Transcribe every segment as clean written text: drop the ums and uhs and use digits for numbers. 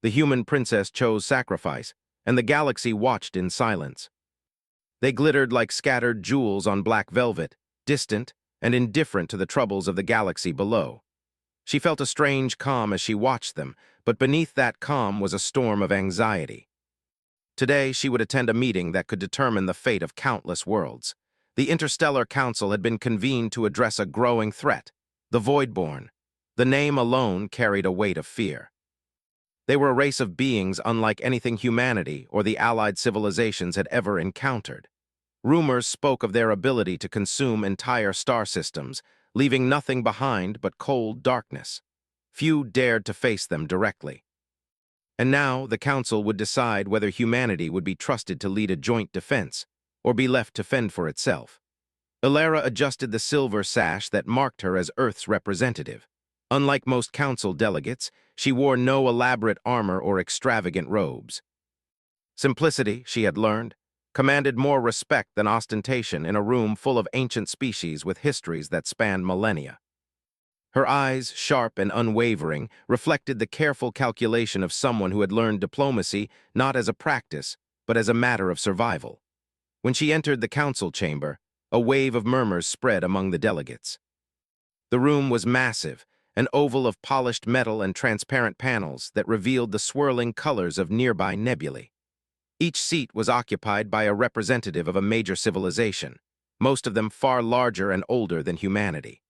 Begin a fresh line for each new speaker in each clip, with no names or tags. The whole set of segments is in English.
The human princess chose sacrifice, and the galaxy watched in silence. They glittered like scattered jewels on black velvet, distant and indifferent to the troubles of the galaxy below. She felt a strange calm as she watched them, but beneath that calm was a storm of anxiety. Today, she would attend a meeting that could determine the fate of countless worlds. The Interstellar Council had been convened to address a growing threat, the Voidborn. The name alone carried a weight of fear. They were a race of beings unlike anything humanity or the allied civilizations had ever encountered. Rumors spoke of their ability to consume entire star systems, leaving nothing behind but cold darkness. Few dared to face them directly. And now the Council would decide whether humanity would be trusted to lead a joint defense, or be left to fend for itself. Elara adjusted the silver sash that marked her as Earth's representative. Unlike most Council delegates, she wore no elaborate armor or extravagant robes. Simplicity, she had learned, commanded more respect than ostentation in a room full of ancient species with histories that spanned millennia. Her eyes, sharp and unwavering, reflected the careful calculation of someone who had learned diplomacy not as a practice, but as a matter of survival. When she entered the council chamber, a wave of murmurs spread among the delegates. The room was massive, an oval of polished metal and transparent panels that revealed the swirling colors of nearby nebulae. Each seat was occupied by a representative of a major civilization, most of them far larger and older than humanity.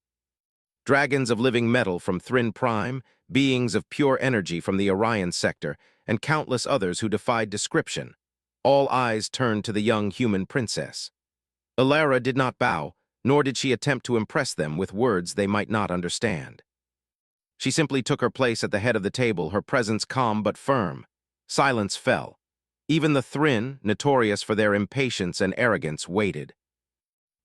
Dragons of living metal from Thrin Prime, beings of pure energy from the Orion sector, and countless others who defied description. All eyes turned to the young human princess. Elara did not bow, nor did she attempt to impress them with words they might not understand. She simply took her place at the head of the table, her presence calm but firm. Silence fell. Even the Thrin, notorious for their impatience and arrogance, waited.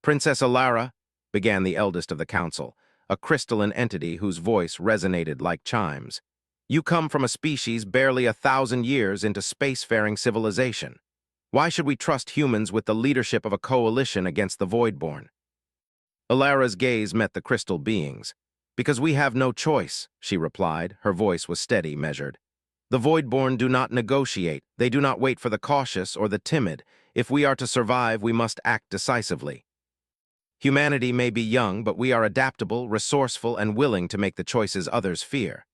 "Princess Elara," began the eldest of the council, a crystalline entity whose voice resonated like chimes. "You come from a species barely 1,000 years into spacefaring civilization. Why should we trust humans with the leadership of a coalition against the Voidborn?" Elara's gaze met the crystal beings. "Because we have no choice," she replied. Her voice was steady, measured. "The Voidborn do not negotiate. They do not wait for the cautious or the timid. If we are to survive, we must act decisively. Humanity may be young, but we are adaptable, resourceful, and willing to make the choices others fear."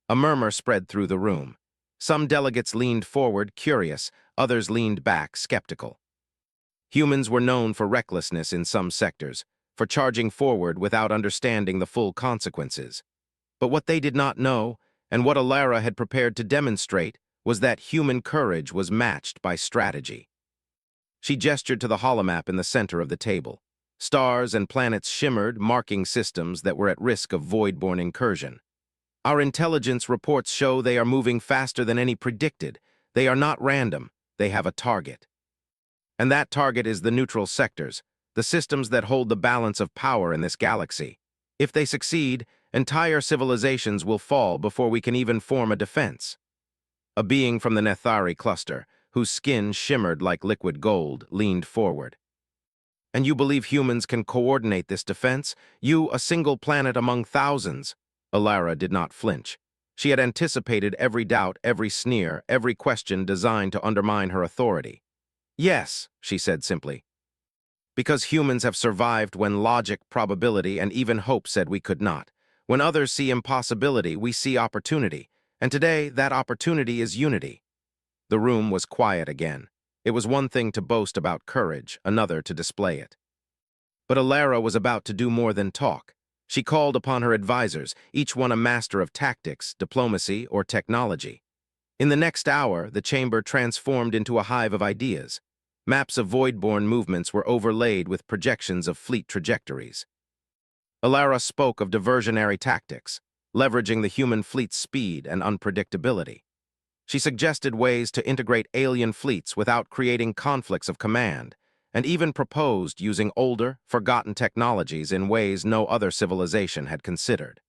A murmur spread through the room. Some delegates leaned forward, curious, others leaned back, skeptical. Humans were known for recklessness in some sectors, for charging forward without understanding the full consequences. But what they did not know, and what Elara had prepared to demonstrate, was that human courage was matched by strategy. She gestured to the holomap in the center of the table. Stars and planets shimmered, marking systems that were at risk of voidborn incursion. "Our intelligence reports show they are moving faster than any predicted. They are not random. They have a target. And that target is the neutral sectors, the systems that hold the balance of power in this galaxy. If they succeed, entire civilizations will fall before we can even form a defense." A being from the Nethari cluster, whose skin shimmered like liquid gold, leaned forward. "And you believe humans can coordinate this defense? You, a single planet among thousands?" Elara did not flinch. She had anticipated every doubt, every sneer, every question designed to undermine her authority. "Yes," she said simply. "Because humans have survived when logic, probability, and even hope said we could not. When others see impossibility, we see opportunity. And today, that opportunity is unity." The room was quiet again. It was one thing to boast about courage, another to display it. But Elara was about to do more than talk. She called upon her advisors, each one a master of tactics, diplomacy, or technology. In the next hour, the chamber transformed into a hive of ideas. Maps of voidborn movements were overlaid with projections of fleet trajectories. Elara spoke of diversionary tactics, leveraging the human fleet's speed and unpredictability. She suggested ways to integrate alien fleets without creating conflicts of command, and even proposed using older, forgotten technologies in ways no other civilization had considered.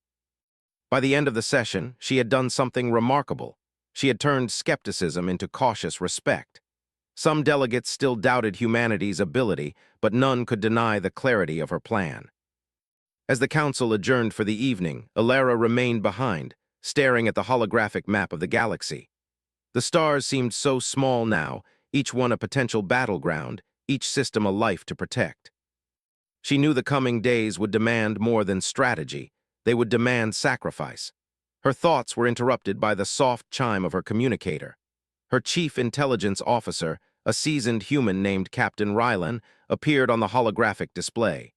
By the end of the session, she had done something remarkable. She had turned skepticism into cautious respect. Some delegates still doubted humanity's ability, but none could deny the clarity of her plan. As the council adjourned for the evening, Elara remained behind, staring at the holographic map of the galaxy. The stars seemed so small now, each one a potential battleground, each system a life to protect. She knew the coming days would demand more than strategy. They would demand sacrifice. Her thoughts were interrupted by the soft chime of her communicator. Her chief intelligence officer, a seasoned human named Captain Rylan, appeared on the holographic display.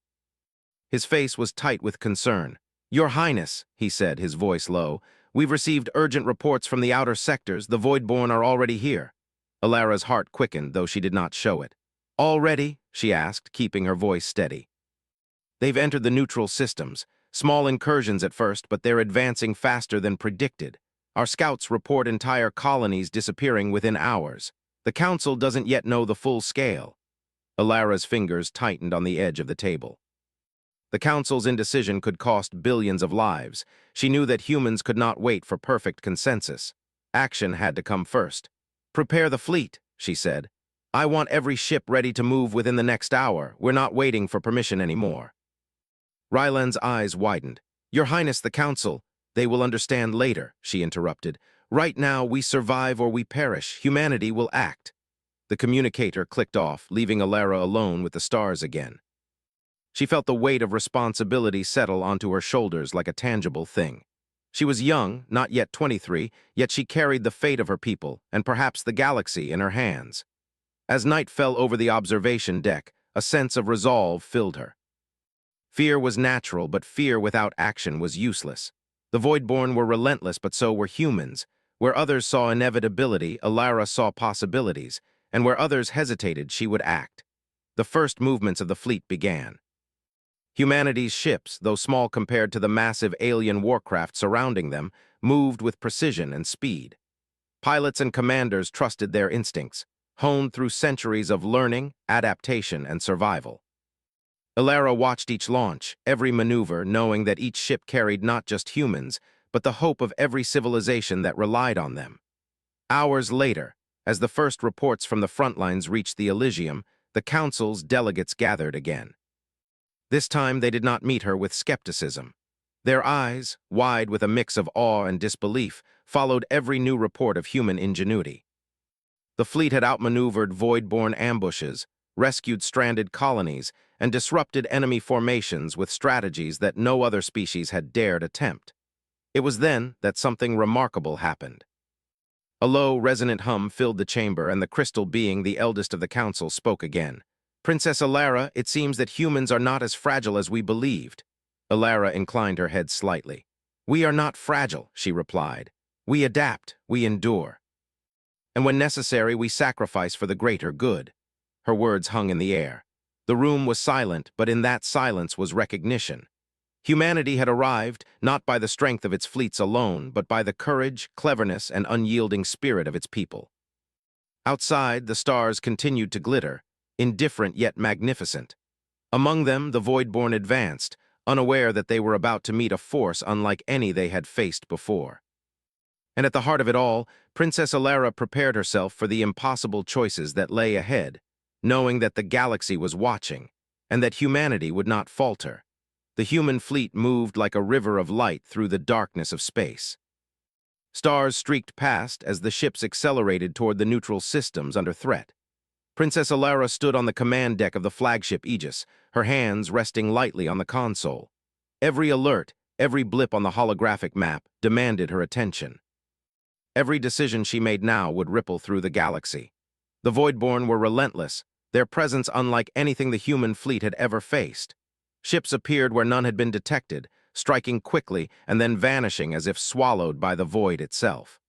His face was tight with concern. "Your Highness," he said, his voice low, "we've received urgent reports from the outer sectors. The Voidborn are already here." Alara's heart quickened, though she did not show it. "Already?" she asked, keeping her voice steady. "They've entered the neutral systems. Small incursions at first, but they're advancing faster than predicted. Our scouts report entire colonies disappearing within hours. The Council doesn't yet know the full scale." Alara's fingers tightened on the edge of the table. The Council's indecision could cost billions of lives. She knew that humans could not wait for perfect consensus. Action had to come first. "Prepare the fleet," she said. "I want every ship ready to move within the next hour. We're not waiting for permission anymore." Ryland's eyes widened. "Your Highness, the Council, they will understand later," she interrupted. "Right now, we survive or we perish. Humanity will act." The communicator clicked off, leaving Alara alone with the stars again. She felt the weight of responsibility settle onto her shoulders like a tangible thing. She was young, not yet 23, yet she carried the fate of her people, and perhaps the galaxy, in her hands. As night fell over the observation deck, a sense of resolve filled her. Fear was natural, but fear without action was useless. The Voidborn were relentless, but so were humans. Where others saw inevitability, Alara saw possibilities, and where others hesitated, she would act. The first movements of the fleet began. Humanity's ships, though small compared to the massive alien warcraft surrounding them, moved with precision and speed. Pilots and commanders trusted their instincts, honed through centuries of learning, adaptation, and survival. Alara watched each launch, every maneuver, knowing that each ship carried not just humans, but the hope of every civilization that relied on them. Hours later, as the first reports from the front lines reached the Elysium, the Council's delegates gathered again. This time they did not meet her with skepticism. Their eyes, wide with a mix of awe and disbelief, followed every new report of human ingenuity. The fleet had outmaneuvered void-born ambushes, rescued stranded colonies, and disrupted enemy formations with strategies that no other species had dared attempt. It was then that something remarkable happened. A low, resonant hum filled the chamber, and the crystal being, the eldest of the council, spoke again. "Princess Alara, it seems that humans are not as fragile as we believed." Alara inclined her head slightly. "We are not fragile," she replied. "We adapt, we endure. And when necessary, we sacrifice for the greater good." Her words hung in the air. The room was silent, but in that silence was recognition. Humanity had arrived, not by the strength of its fleets alone, but by the courage, cleverness, and unyielding spirit of its people. Outside, the stars continued to glitter, indifferent yet magnificent. Among them, the Voidborn advanced, unaware that they were about to meet a force unlike any they had faced before. And at the heart of it all, Princess Alara prepared herself for the impossible choices that lay ahead, knowing that the galaxy was watching, and that humanity would not falter. The human fleet moved like a river of light through the darkness of space. Stars streaked past as the ships accelerated toward the neutral systems under threat. Princess Alara stood on the command deck of the flagship Aegis, her hands resting lightly on the console. Every alert, every blip on the holographic map demanded her attention. Every decision she made now would ripple through the galaxy. The Voidborn were relentless, their presence unlike anything the human fleet had ever faced. Ships appeared where none had been detected, striking quickly and then vanishing as if swallowed by the void itself.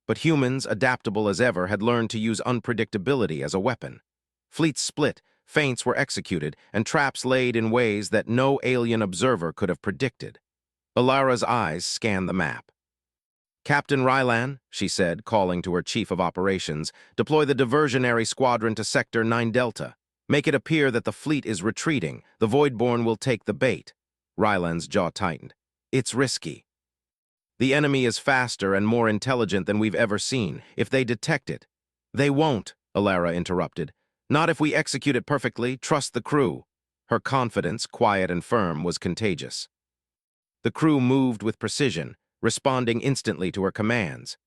But humans, adaptable as ever, had learned to use unpredictability as a weapon. Fleets split, feints were executed, and traps laid in ways that no alien observer could have predicted. Alara's eyes scanned the map. "Captain Rylan," she said, calling to her chief of operations, "deploy the diversionary squadron to Sector 9 Delta. Make it appear that the fleet is retreating. The Voidborn will take the bait." Rylan's jaw tightened. "It's risky. The enemy is faster and more intelligent than we've ever seen. If they detect it—" "They won't," Alara interrupted. "Not if we execute it perfectly. Trust the crew." Her confidence, quiet and firm, was contagious. The crew moved with precision, responding instantly to her commands.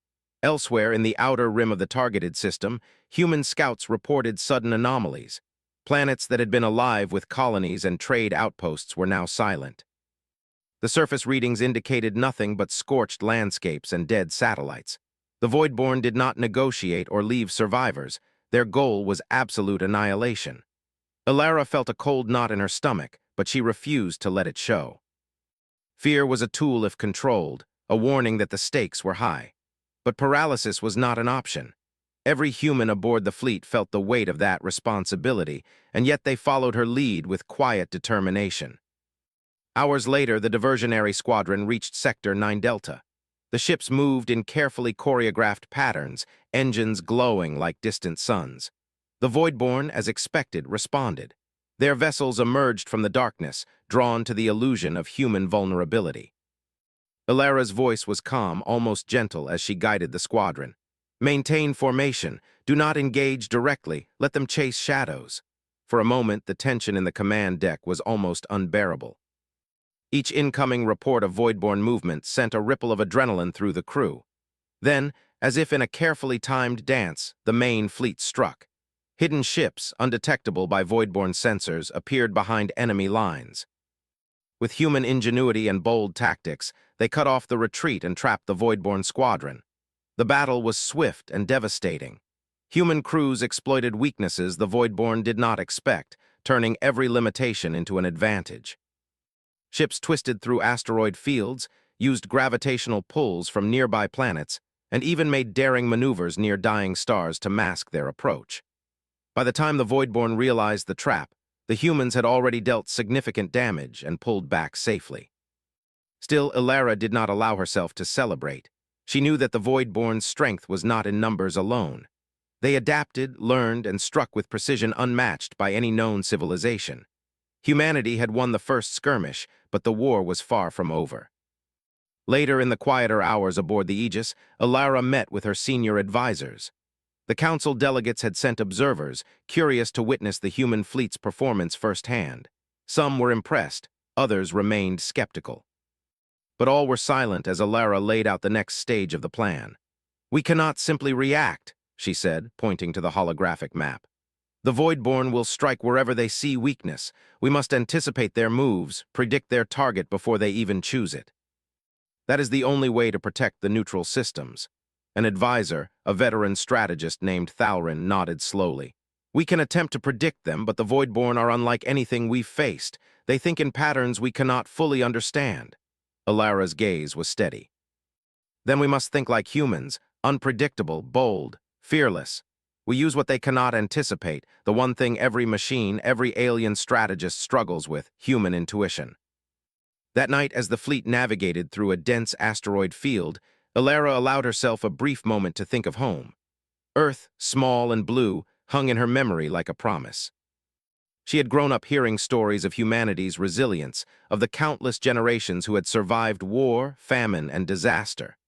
Elsewhere, in the outer rim of the targeted system, human scouts reported sudden anomalies. Planets that had been alive with colonies and trade outposts were now silent. The surface readings indicated nothing but scorched landscapes and dead satellites. The Voidborn did not negotiate or leave survivors. Their goal was absolute annihilation. Ilara felt a cold knot in her stomach, but she refused to let it show. Fear was a tool if controlled, a warning that the stakes were high. But paralysis was not an option. Every human aboard the fleet felt the weight of that responsibility, and yet they followed her lead with quiet determination. Hours later, the diversionary squadron reached Sector 9 Delta. The ships moved in carefully choreographed patterns, engines glowing like distant suns. The Voidborn, as expected, responded. Their vessels emerged from the darkness, drawn to the illusion of human vulnerability. Ilara's voice was calm, almost gentle, as she guided the squadron. Maintain formation. Do not engage directly. Let them chase shadows. For a moment, the tension in the command deck was almost unbearable. Each incoming report of Voidborn movement sent a ripple of adrenaline through the crew. Then, as if in a carefully timed dance, the main fleet struck. Hidden ships, undetectable by Voidborn sensors, appeared behind enemy lines. With human ingenuity and bold tactics, they cut off the retreat and trapped the Voidborn squadron. The battle was swift and devastating. Human crews exploited weaknesses the Voidborn did not expect, turning every limitation into an advantage. Ships twisted through asteroid fields, used gravitational pulls from nearby planets, and even made daring maneuvers near dying stars to mask their approach. By the time the Voidborn realized the trap, the humans had already dealt significant damage and pulled back safely. Still, Ilara did not allow herself to celebrate. She knew that the Voidborn's strength was not in numbers alone. They adapted, learned, and struck with precision unmatched by any known civilization. Humanity had won the first skirmish, but the war was far from over. Later, in the quieter hours aboard the Aegis, Ilara met with her senior advisors. The council delegates had sent observers, curious to witness the human fleet's performance firsthand. Some were impressed, others remained skeptical. But all were silent as Ilara laid out the next stage of the plan. "We cannot simply react," she said, pointing to the holographic map. "The Voidborn will strike wherever they see weakness. We must anticipate their moves, predict their target before they even choose it. That is the only way to protect the neutral systems." An advisor, a veteran strategist named Thalrin, nodded slowly. "We can attempt to predict them, but the Voidborn are unlike anything we've faced. They think in patterns we cannot fully understand." Ilara's gaze was steady. "Then we must think like humans, unpredictable, bold, fearless. We use what they cannot anticipate, the one thing every machine, every alien strategist struggles with, human intuition." That night, as the fleet navigated through a dense asteroid field, Ilara allowed herself a brief moment to think of home. Earth, small and blue, hung in her memory like a promise. She had grown up hearing stories of humanity's resilience, of the countless generations who had survived war, famine, and disaster.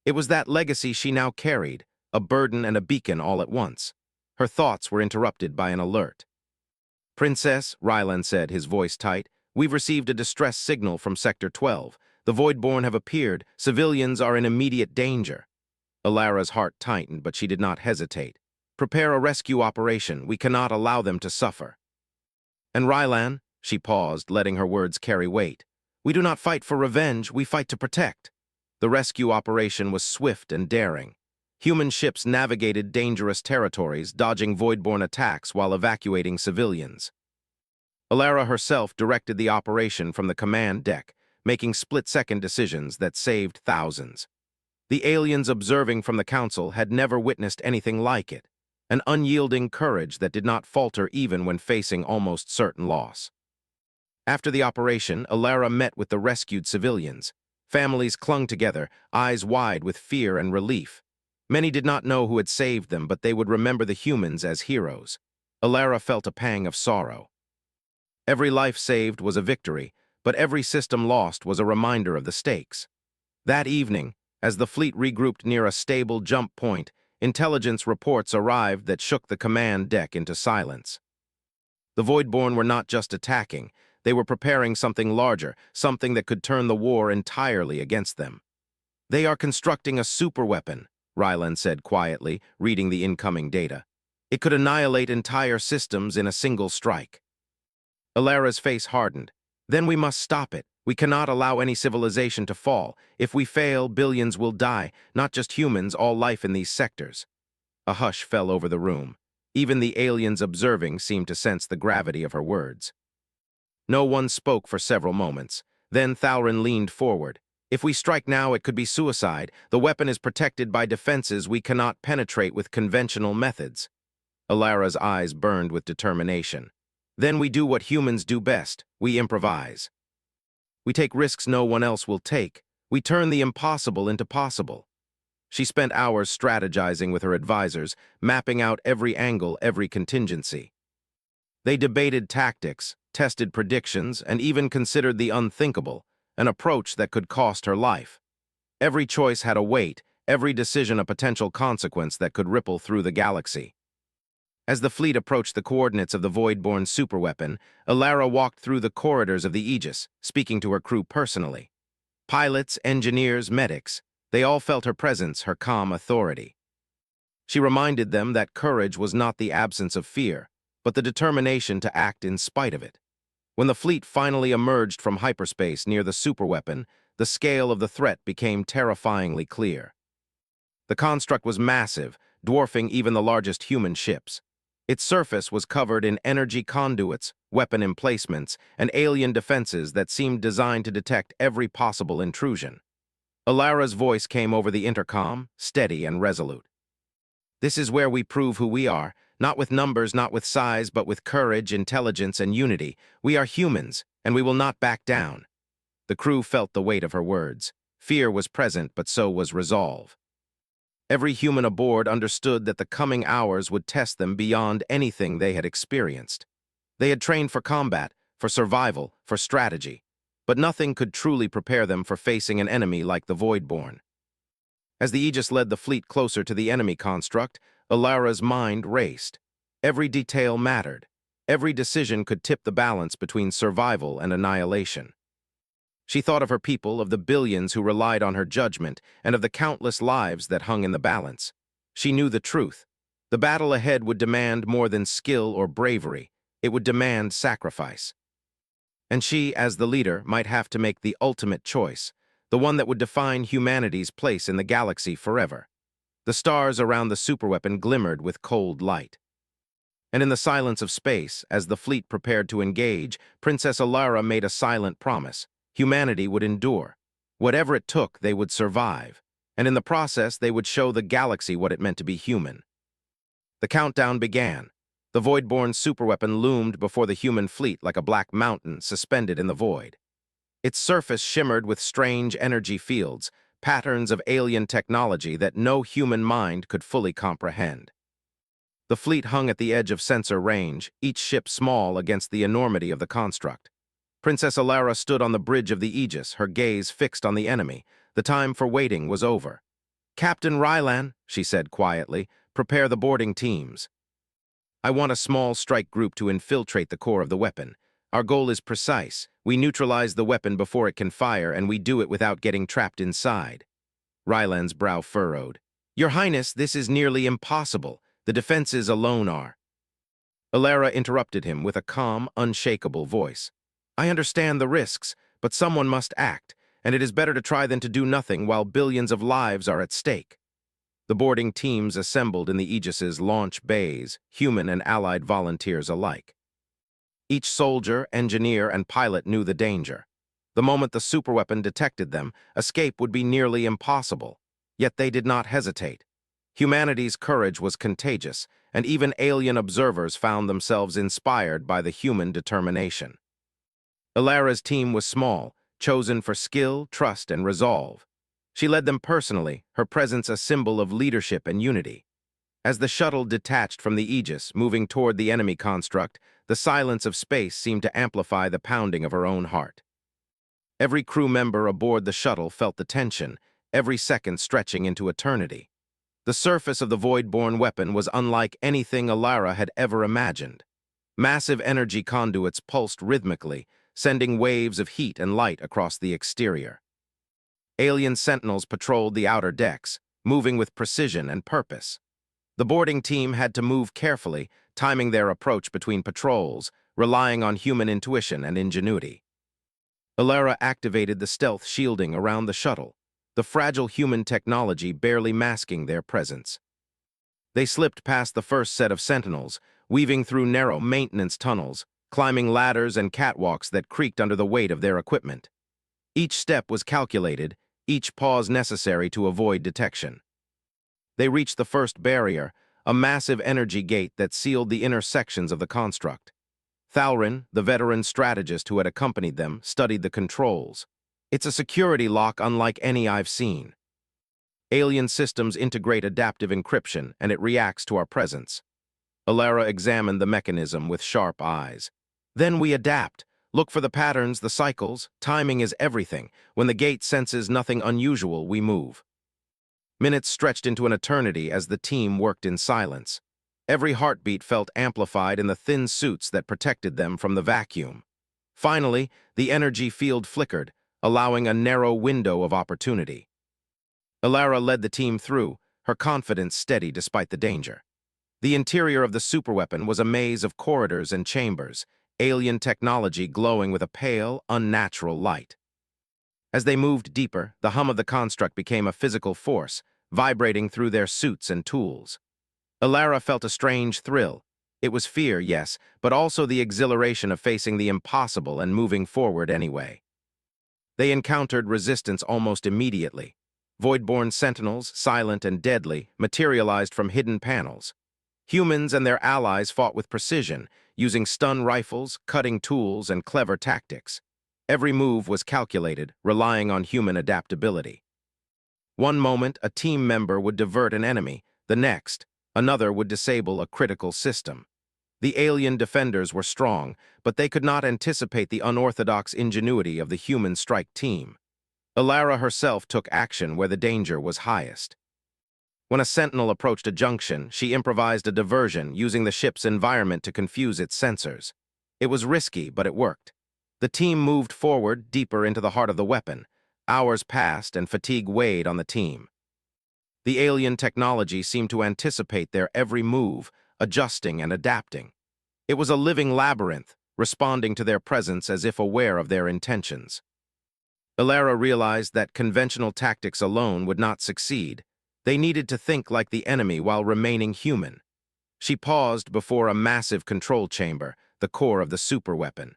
It was that legacy she now carried, a burden and a beacon all at once. Her thoughts were interrupted by an alert. "Princess," Rylan said, his voice tight, "we've received a distress signal from Sector 12. The Voidborn have appeared. Civilians are in immediate danger." Ilara's heart tightened, but she did not hesitate. "Prepare a rescue operation. We cannot allow them to suffer." "And Rylan," she paused, letting her words carry weight, "we do not fight for revenge, we fight to protect." The rescue operation was swift and daring. Human ships navigated dangerous territories, dodging Voidborn attacks while evacuating civilians. Ilara herself directed the operation from the command deck, making split-second decisions that saved thousands. The aliens observing from the council had never witnessed anything like it, an unyielding courage that did not falter even when facing almost certain loss. After the operation, Ilara met with the rescued civilians. Families clung together, eyes wide with fear and relief. Many did not know who had saved them, but they would remember the humans as heroes. Ilara felt a pang of sorrow. Every life saved was a victory, but every system lost was a reminder of the stakes. That evening, as the fleet regrouped near a stable jump point, intelligence reports arrived that shook the command deck into silence. The Voidborn were not just attacking, they were preparing something larger, something that could turn the war entirely against them. "They are constructing a superweapon," Ryland said quietly, reading the incoming data. It could annihilate entire systems in a single strike. Alara's face hardened. Then we must stop it. We cannot allow any civilization to fall. If we fail, billions will die, not just humans, all life in these sectors. A hush fell over the room. Even the aliens observing seemed to sense the gravity of her words. No one spoke for several moments. Then Thalrin leaned forward. If we strike now, it could be suicide. The weapon is protected by defenses we cannot penetrate with conventional methods. Alara's eyes burned with determination. Then we do what humans do best. We improvise. We take risks no one else will take. We turn the impossible into possible. She spent hours strategizing with her advisors, mapping out every angle, every contingency. They debated tactics, tested predictions, and even considered the unthinkable, an approach that could cost her life. Every choice had a weight, every decision a potential consequence that could ripple through the galaxy. As the fleet approached the coordinates of the Void-born superweapon, Alara walked through the corridors of the Aegis, speaking to her crew personally. Pilots, engineers, medics, they all felt her presence, her calm authority. She reminded them that courage was not the absence of fear, but the determination to act in spite of it. When the fleet finally emerged from hyperspace near the superweapon, the scale of the threat became terrifyingly clear. The construct was massive, dwarfing even the largest human ships. Its surface was covered in energy conduits, weapon emplacements, and alien defenses that seemed designed to detect every possible intrusion. Alara's voice came over the intercom, steady and resolute. This is where we prove who we are, not with numbers, not with size, but with courage, intelligence, and unity. We are humans, and we will not back down. The crew felt the weight of her words. Fear was present, but so was resolve. Every human aboard understood that the coming hours would test them beyond anything they had experienced. They had trained for combat, for survival, for strategy, but nothing could truly prepare them for facing an enemy like the Void-born. As the Aegis led the fleet closer to the enemy construct, Alara's mind raced. Every detail mattered. Every decision could tip the balance between survival and annihilation. She thought of her people, of the billions who relied on her judgment, and of the countless lives that hung in the balance. She knew the truth. The battle ahead would demand more than skill or bravery. It would demand sacrifice. And she, as the leader, might have to make the ultimate choice, the one that would define humanity's place in the galaxy forever. The stars around the superweapon glimmered with cold light. And in the silence of space, as the fleet prepared to engage, Princess Alara made a silent promise. Humanity would endure. Whatever it took, they would survive. And in the process, they would show the galaxy what it meant to be human. The countdown began. The Void-born superweapon loomed before the human fleet like a black mountain suspended in the void. Its surface shimmered with strange energy fields, patterns of alien technology that no human mind could fully comprehend. The fleet hung at the edge of sensor range, each ship small against the enormity of the construct. Princess Alara stood on the bridge of the Aegis, her gaze fixed on the enemy. The time for waiting was over. "Captain Rylan," she said quietly, "prepare the boarding teams. I want a small strike group to infiltrate the core of the weapon. Our goal is precise. We neutralize the weapon before it can fire, and we do it without getting trapped inside." Rylan's brow furrowed. "Your Highness, this is nearly impossible. The defenses alone are." Alara interrupted him with a calm, unshakable voice. "I understand the risks, but someone must act, and it is better to try than to do nothing while billions of lives are at stake." The boarding teams assembled in the Aegis's launch bays, human and allied volunteers alike. Each soldier, engineer, and pilot knew the danger. The moment the superweapon detected them, escape would be nearly impossible. Yet they did not hesitate. Humanity's courage was contagious, and even alien observers found themselves inspired by the human determination. Alara's team was small, chosen for skill, trust, and resolve. She led them personally, her presence a symbol of leadership and unity. As the shuttle detached from the Aegis, moving toward the enemy construct, the silence of space seemed to amplify the pounding of her own heart. Every crew member aboard the shuttle felt the tension, every second stretching into eternity. The surface of the Void-born weapon was unlike anything Alara had ever imagined. Massive energy conduits pulsed rhythmically, sending waves of heat and light across the exterior. Alien sentinels patrolled the outer decks, moving with precision and purpose. The boarding team had to move carefully, timing their approach between patrols, relying on human intuition and ingenuity. Alara activated the stealth shielding around the shuttle, the fragile human technology barely masking their presence. They slipped past the first set of sentinels, weaving through narrow maintenance tunnels, climbing ladders and catwalks that creaked under the weight of their equipment. Each step was calculated, each pause necessary to avoid detection. They reached the first barrier, a massive energy gate that sealed the inner sections of the construct. Thalrin, the veteran strategist who had accompanied them, studied the controls. It's a security lock unlike any I've seen. Alien systems integrate adaptive encryption, and it reacts to our presence. Alara examined the mechanism with sharp eyes. Then we adapt. Look for the patterns, the cycles. Timing is everything. When the gate senses nothing unusual, we move. Minutes stretched into an eternity as the team worked in silence. Every heartbeat felt amplified in the thin suits that protected them from the vacuum. Finally, the energy field flickered, allowing a narrow window of opportunity. Alara led the team through, her confidence steady despite the danger. The interior of the superweapon was a maze of corridors and chambers, alien technology glowing with a pale, unnatural light. As they moved deeper, the hum of the construct became a physical force, vibrating through their suits and tools. Alara felt a strange thrill. It was fear, yes, but also the exhilaration of facing the impossible and moving forward anyway. They encountered resistance almost immediately. Voidborn sentinels, silent and deadly, materialized from hidden panels. Humans and their allies fought with precision, using stun rifles, cutting tools, and clever tactics. Every move was calculated, relying on human adaptability. One moment, a team member would divert an enemy. The next, another would disable a critical system. The alien defenders were strong, but they could not anticipate the unorthodox ingenuity of the human strike team. Alara herself took action where the danger was highest. When a sentinel approached a junction, she improvised a diversion, using the ship's environment to confuse its sensors. It was risky, but it worked. The team moved forward, deeper into the heart of the weapon. Hours passed, and fatigue weighed on the team. The alien technology seemed to anticipate their every move, adjusting and adapting. It was a living labyrinth, responding to their presence as if aware of their intentions. Alara realized that conventional tactics alone would not succeed. They needed to think like the enemy while remaining human. She paused before a massive control chamber, the core of the superweapon.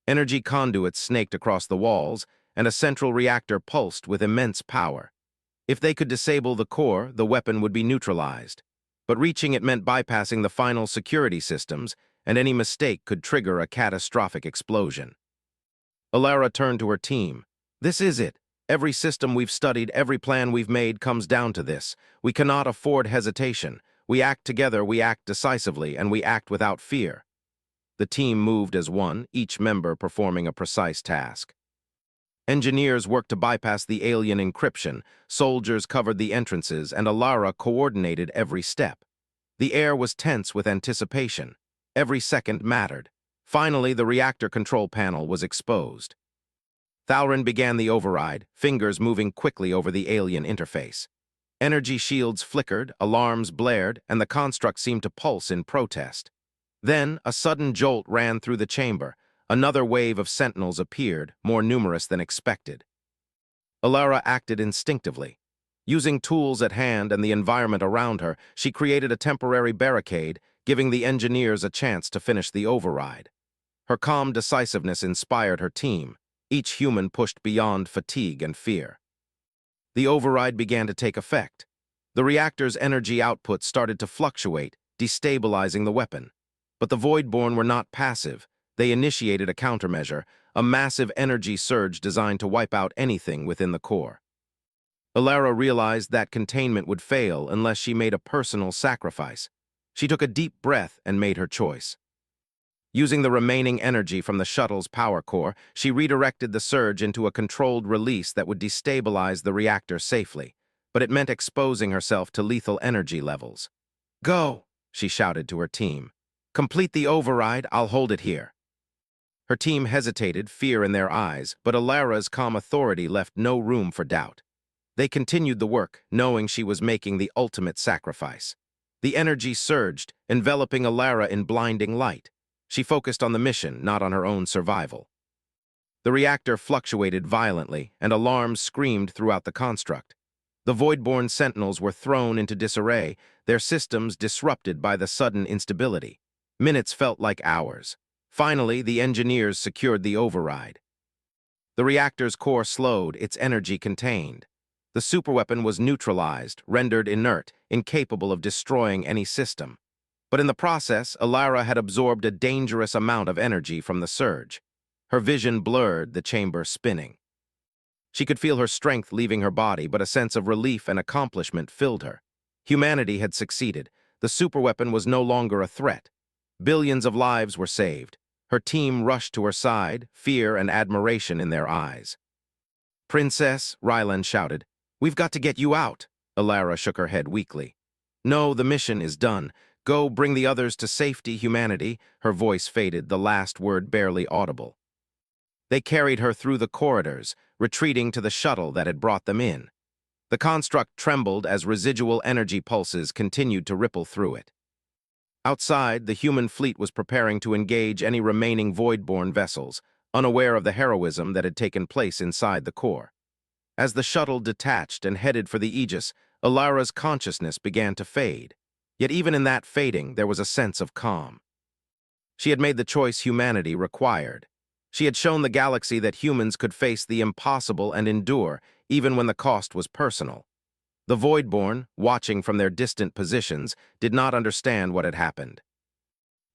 Energy conduits snaked across the walls, and a central reactor pulsed with immense power. If they could disable the core, the weapon would be neutralized. But reaching it meant bypassing the final security systems, and any mistake could trigger a catastrophic explosion. Alara turned to her team. This is it. Every system we've studied, every plan we've made comes down to this. We cannot afford hesitation. We act together, we act decisively, and we act without fear. The team moved as one, each member performing a precise task. Engineers worked to bypass the alien encryption, soldiers covered the entrances, and Alara coordinated every step. The air was tense with anticipation. Every second mattered. Finally, the reactor control panel was exposed. Thalrin began the override, fingers moving quickly over the alien interface. Energy shields flickered, alarms blared, and the construct seemed to pulse in protest. Then, a sudden jolt ran through the chamber. Another wave of sentinels appeared, more numerous than expected. Alara acted instinctively. Using tools at hand and the environment around her, she created a temporary barricade, giving the engineers a chance to finish the override. Her calm decisiveness inspired her team. Each human pushed beyond fatigue and fear. The override began to take effect. The reactor's energy output started to fluctuate, destabilizing the weapon. But the Voidborn were not passive. They initiated a countermeasure, a massive energy surge designed to wipe out anything within the core. Alara realized that containment would fail unless she made a personal sacrifice. She took a deep breath and made her choice. Using the remaining energy from the shuttle's power core, she redirected the surge into a controlled release that would destabilize the reactor safely, but it meant exposing herself to lethal energy levels. "Go!" she shouted to her team. "Complete the override, I'll hold it here." Her team hesitated, fear in their eyes, but Alara's calm authority left no room for doubt. They continued the work, knowing she was making the ultimate sacrifice. The energy surged, enveloping Alara in blinding light. She focused on the mission, not on her own survival. The reactor fluctuated violently, and alarms screamed throughout the construct. The Voidborn Sentinels were thrown into disarray, their systems disrupted by the sudden instability. Minutes felt like hours. Finally, the engineers secured the override. The reactor's core slowed, its energy contained. The superweapon was neutralized, rendered inert, incapable of destroying any system. But in the process, Alara had absorbed a dangerous amount of energy from the surge. Her vision blurred, the chamber spinning. She could feel her strength leaving her body, but a sense of relief and accomplishment filled her. Humanity had succeeded. The superweapon was no longer a threat. Billions of lives were saved. Her team rushed to her side, fear and admiration in their eyes. "Princess," Rylan shouted, "we've got to get you out." Alara shook her head weakly. "No, the mission is done. Go bring the others to safety, humanity." Her voice faded, the last word barely audible. They carried her through the corridors, retreating to the shuttle that had brought them in. The construct trembled as residual energy pulses continued to ripple through it. Outside, the human fleet was preparing to engage any remaining Voidborn vessels, unaware of the heroism that had taken place inside the core. As the shuttle detached and headed for the Aegis, Alara's consciousness began to fade. Yet even in that fading, there was a sense of calm. She had made the choice humanity required. She had shown the galaxy that humans could face the impossible and endure, even when the cost was personal. The Voidborn, watching from their distant positions, did not understand what had happened.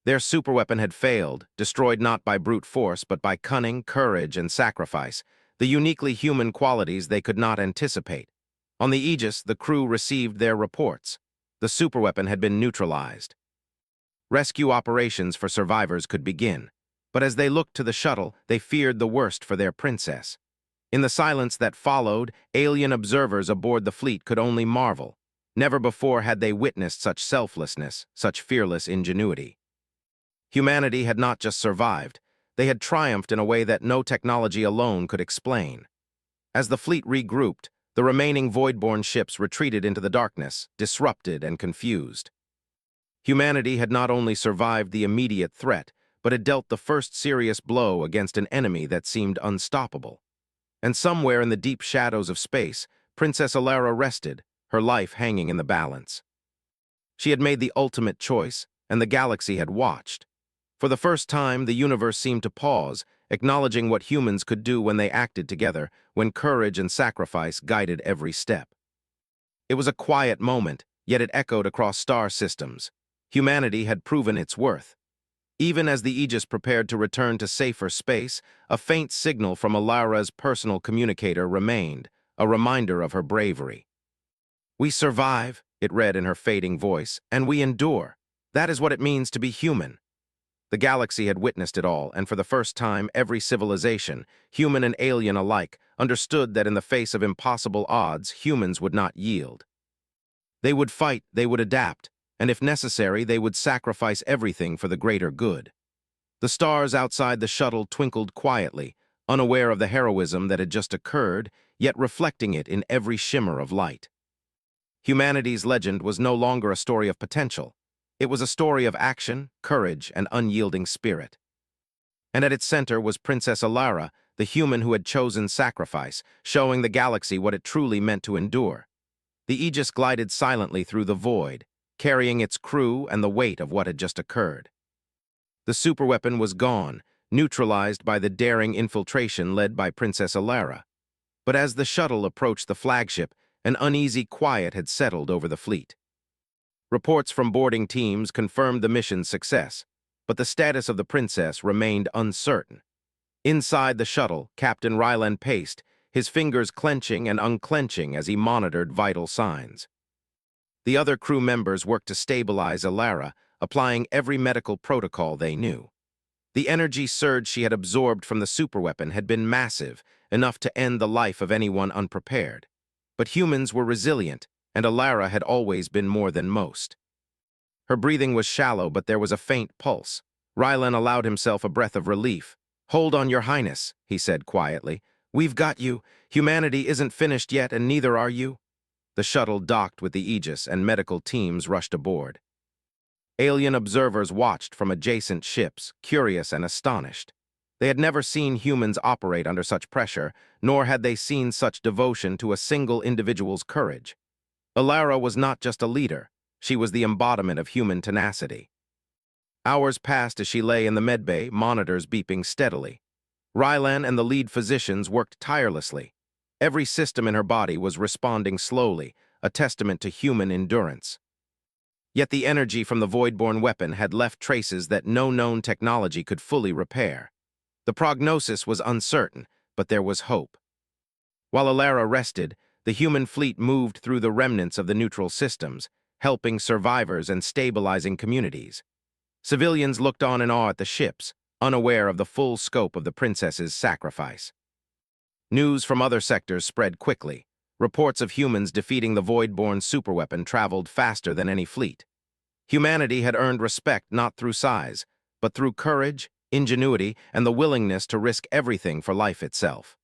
Their superweapon had failed, destroyed not by brute force but by cunning, courage, and sacrifice, the uniquely human qualities they could not anticipate. On the Aegis, the crew received their reports. The superweapon had been neutralized. Rescue operations for survivors could begin, but as they looked to the shuttle, they feared the worst for their princess. In the silence that followed, alien observers aboard the fleet could only marvel. Never before had they witnessed such selflessness, such fearless ingenuity. Humanity had not just survived, they had triumphed in a way that no technology alone could explain. As the fleet regrouped, the remaining Voidborn ships retreated into the darkness, disrupted and confused. Humanity had not only survived the immediate threat, but had dealt the first serious blow against an enemy that seemed unstoppable. And somewhere in the deep shadows of space, Princess Alara rested, her life hanging in the balance. She had made the ultimate choice, and the galaxy had watched. For the first time, the universe seemed to pause, acknowledging what humans could do when they acted together, when courage and sacrifice guided every step. It was a quiet moment, yet it echoed across star systems. Humanity had proven its worth. Even as the Aegis prepared to return to safer space, a faint signal from Alara's personal communicator remained, a reminder of her bravery. "We survive," it read in her fading voice, "and we endure. That is what it means to be human." The galaxy had witnessed it all, and for the first time, every civilization, human and alien alike, understood that in the face of impossible odds, humans would not yield. They would fight, they would adapt, and if necessary, they would sacrifice everything for the greater good. The stars outside the shuttle twinkled quietly, unaware of the heroism that had just occurred, yet reflecting it in every shimmer of light. Humanity's legend was no longer a story of potential. It was a story of action, courage, and unyielding spirit. And at its center was Princess Alara, the human who had chosen sacrifice, showing the galaxy what it truly meant to endure. The Aegis glided silently through the void, carrying its crew and the weight of what had just occurred. The superweapon was gone, neutralized by the daring infiltration led by Princess Alara. But as the shuttle approached the flagship, an uneasy quiet had settled over the fleet. Reports from boarding teams confirmed the mission's success, but the status of the princess remained uncertain. Inside the shuttle, Captain Rylan paced, his fingers clenching and unclenching as he monitored vital signs. The other crew members worked to stabilize Alara, applying every medical protocol they knew. The energy surge she had absorbed from the superweapon had been massive, enough to end the life of anyone unprepared. But humans were resilient, and Alara had always been more than most. Her breathing was shallow, but there was a faint pulse. Rylan allowed himself a breath of relief. "Hold on, Your Highness," he said quietly. "We've got you. Humanity isn't finished yet, and neither are you." The shuttle docked with the Aegis, and medical teams rushed aboard. Alien observers watched from adjacent ships, curious and astonished. They had never seen humans operate under such pressure, nor had they seen such devotion to a single individual's courage. Alara was not just a leader, she was the embodiment of human tenacity. Hours passed as she lay in the medbay, monitors beeping steadily. Rylan and the lead physicians worked tirelessly. Every system in her body was responding slowly, a testament to human endurance. Yet the energy from the void-born weapon had left traces that no known technology could fully repair. The prognosis was uncertain, but there was hope. While Alara rested, the human fleet moved through the remnants of the neutral systems, helping survivors and stabilizing communities. Civilians looked on in awe at the ships, unaware of the full scope of the princess's sacrifice. News from other sectors spread quickly. Reports of humans defeating the void-born superweapon traveled faster than any fleet. Humanity had earned respect not through size, but through courage, ingenuity, and the willingness to risk everything for life itself.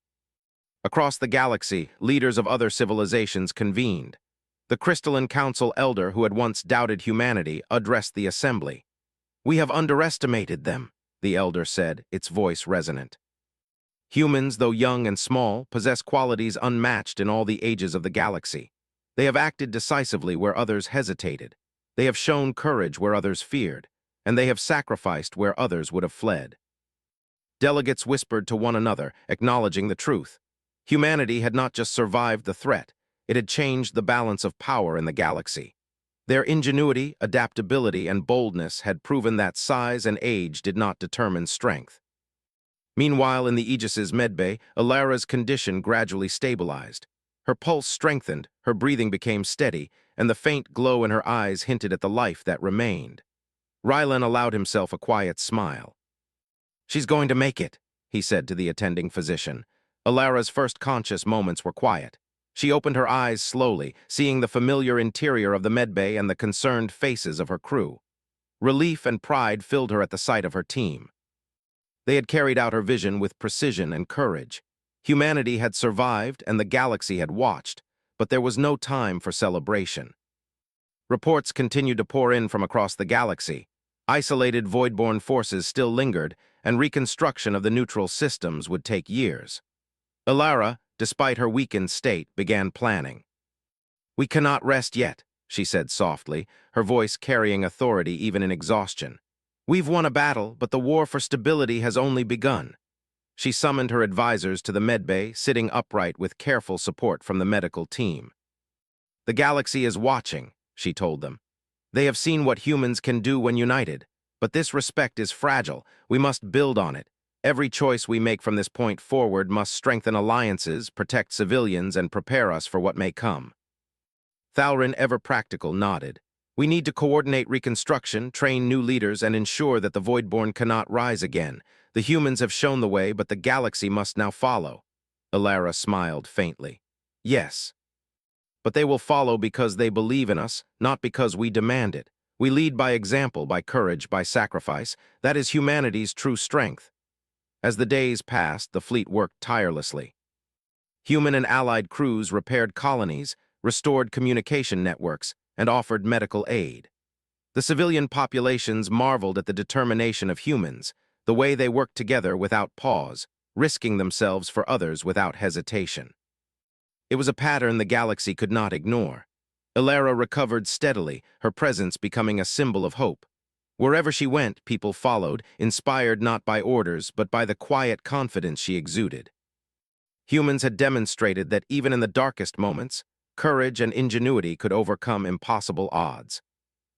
Across the galaxy, leaders of other civilizations convened. The Crystalline Council elder who had once doubted humanity addressed the assembly. "We have underestimated them," the elder said, its voice resonant. "Humans, though young and small, possess qualities unmatched in all the ages of the galaxy. They have acted decisively where others hesitated. They have shown courage where others feared, and they have sacrificed where others would have fled." Delegates whispered to one another, acknowledging the truth. Humanity had not just survived the threat, it had changed the balance of power in the galaxy. Their ingenuity, adaptability, and boldness had proven that size and age did not determine strength. Meanwhile, in the Aegis's medbay, Alara's condition gradually stabilized. Her pulse strengthened, her breathing became steady, and the faint glow in her eyes hinted at the life that remained. Rylan allowed himself a quiet smile. "She's going to make it," he said to the attending physician. Alara's first conscious moments were quiet. She opened her eyes slowly, seeing the familiar interior of the medbay and the concerned faces of her crew. Relief and pride filled her at the sight of her team. They had carried out her vision with precision and courage. Humanity had survived and the galaxy had watched, but there was no time for celebration. Reports continued to pour in from across the galaxy. Isolated void-born forces still lingered, and reconstruction of the neutral systems would take years. Alara, despite her weakened state, began planning. "We cannot rest yet," she said softly, her voice carrying authority even in exhaustion. "We've won a battle, but the war for stability has only begun." She summoned her advisors to the medbay, sitting upright with careful support from the medical team. "The galaxy is watching," she told them. "They have seen what humans can do when united. But this respect is fragile. We must build on it. Every choice we make from this point forward must strengthen alliances, protect civilians, and prepare us for what may come." Thalrin, ever practical, nodded. "We need to coordinate reconstruction, train new leaders, and ensure that the Voidborn cannot rise again. The humans have shown the way, but the galaxy must now follow." Alara smiled faintly. "Yes. But they will follow because they believe in us, not because we demand it. We lead by example, by courage, by sacrifice. That is humanity's true strength." As the days passed, the fleet worked tirelessly. Human and allied crews repaired colonies, restored communication networks, and offered medical aid. The civilian populations marveled at the determination of humans, the way they worked together without pause, risking themselves for others without hesitation. It was a pattern the galaxy could not ignore. Alara recovered steadily, her presence becoming a symbol of hope. Wherever she went, people followed, inspired not by orders, but by the quiet confidence she exuded. Humans had demonstrated that even in the darkest moments, courage and ingenuity could overcome impossible odds.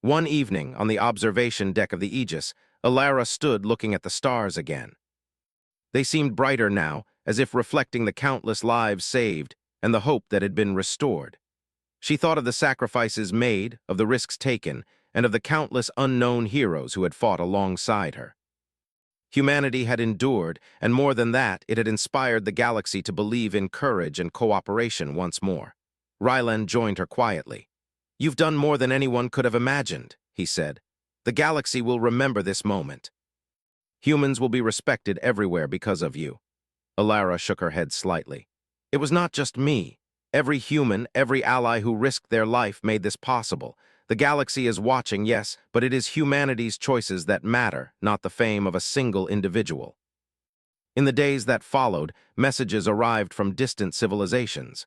One evening, on the observation deck of the Aegis, Alara stood looking at the stars again. They seemed brighter now, as if reflecting the countless lives saved and the hope that had been restored. She thought of the sacrifices made, of the risks taken, and of the countless unknown heroes who had fought alongside her. Humanity had endured, and more than that, it had inspired the galaxy to believe in courage and cooperation once more. Rylan joined her quietly. "You've done more than anyone could have imagined," he said. "The galaxy will remember this moment. Humans will be respected everywhere because of you." Alara shook her head slightly. It was not just me. Every human, every ally who risked their life made this possible. The galaxy is watching, yes, but it is humanity's choices that matter, not the fame of a single individual. In the days that followed, messages arrived from distant civilizations.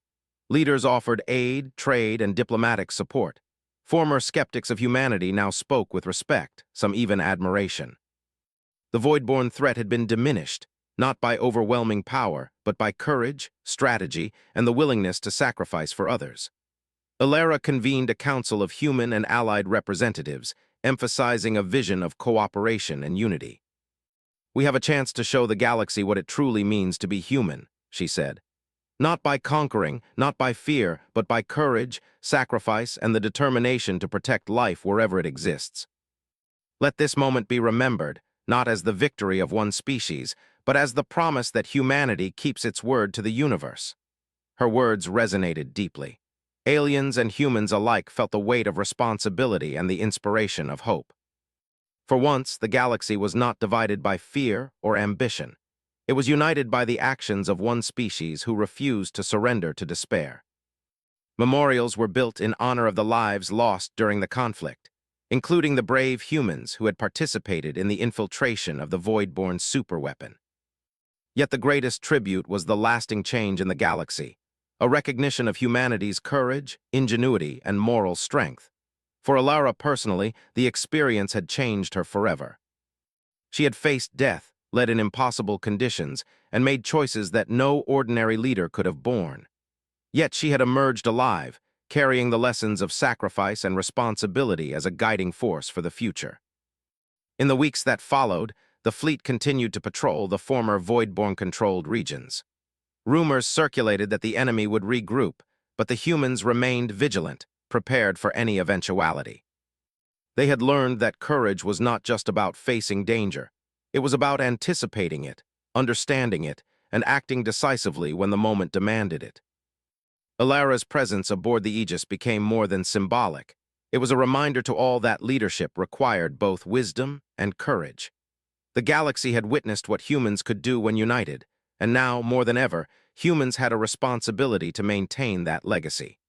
Leaders offered aid, trade, and diplomatic support. Former skeptics of humanity now spoke with respect, some even admiration. The Voidborn threat had been diminished, not by overwhelming power, but by courage, strategy, and the willingness to sacrifice for others. Alara convened a council of human and allied representatives, emphasizing a vision of cooperation and unity. "We have a chance to show the galaxy what it truly means to be human," she said. "Not by conquering, not by fear, but by courage, sacrifice, and the determination to protect life wherever it exists. Let this moment be remembered, not as the victory of one species, but as the promise that humanity keeps its word to the universe." Her words resonated deeply. Aliens and humans alike felt the weight of responsibility and the inspiration of hope. For once, the galaxy was not divided by fear or ambition. It was united by the actions of one species who refused to surrender to despair. Memorials were built in honor of the lives lost during the conflict, including the brave humans who had participated in the infiltration of the Voidborn superweapon. Yet the greatest tribute was the lasting change in the galaxy, a recognition of humanity's courage, ingenuity, and moral strength. For Alara personally, the experience had changed her forever. She had faced death, led in impossible conditions, and made choices that no ordinary leader could have borne. Yet she had emerged alive, carrying the lessons of sacrifice and responsibility as a guiding force for the future. In the weeks that followed, the fleet continued to patrol the former Voidborn-controlled regions. Rumors circulated that the enemy would regroup, but the humans remained vigilant, prepared for any eventuality. They had learned that courage was not just about facing danger. It was about anticipating it, understanding it, and acting decisively when the moment demanded it. Alara's presence aboard the Aegis became more than symbolic. It was a reminder to all that leadership required both wisdom and courage. The galaxy had witnessed what humans could do when united, and now, more than ever, humans had a responsibility to maintain that legacy.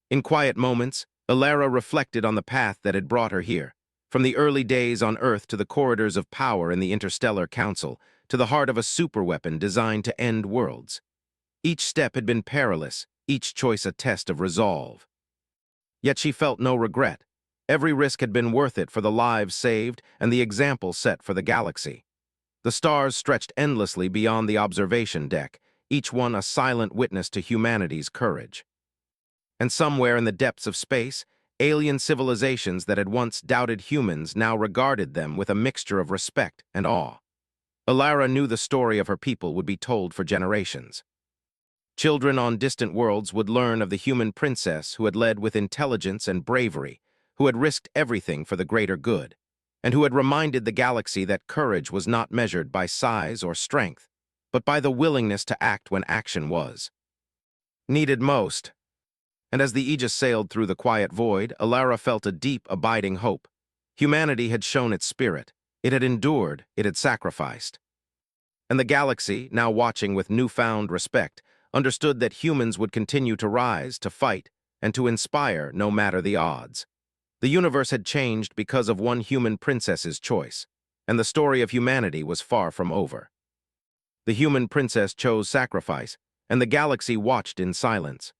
In quiet moments, Alara reflected on the path that had brought her here, from the early days on Earth to the corridors of power in the Interstellar Council, to the heart of a superweapon designed to end worlds. Each step had been perilous, each choice a test of resolve. Yet she felt no regret. Every risk had been worth it for the lives saved and the example set for the galaxy. The stars stretched endlessly beyond the observation deck, each one a silent witness to humanity's courage. And somewhere in the depths of space, alien civilizations that had once doubted humans now regarded them with a mixture of respect and awe. Alara knew the story of her people would be told for generations. Children on distant worlds would learn of the human princess who had led with intelligence and bravery, who had risked everything for the greater good, and who had reminded the galaxy that courage was not measured by size or strength, but by the willingness to act when action was needed most. And as the Aegis sailed through the quiet void, Alara felt a deep, abiding hope. Humanity had shown its spirit. It had endured, it had sacrificed. And the galaxy, now watching with newfound respect, understood that humans would continue to rise, to fight, and to inspire no matter the odds. The universe had changed because of one human princess's choice, and the story of humanity was far from over. The human princess chose sacrifice, and the galaxy watched in silence.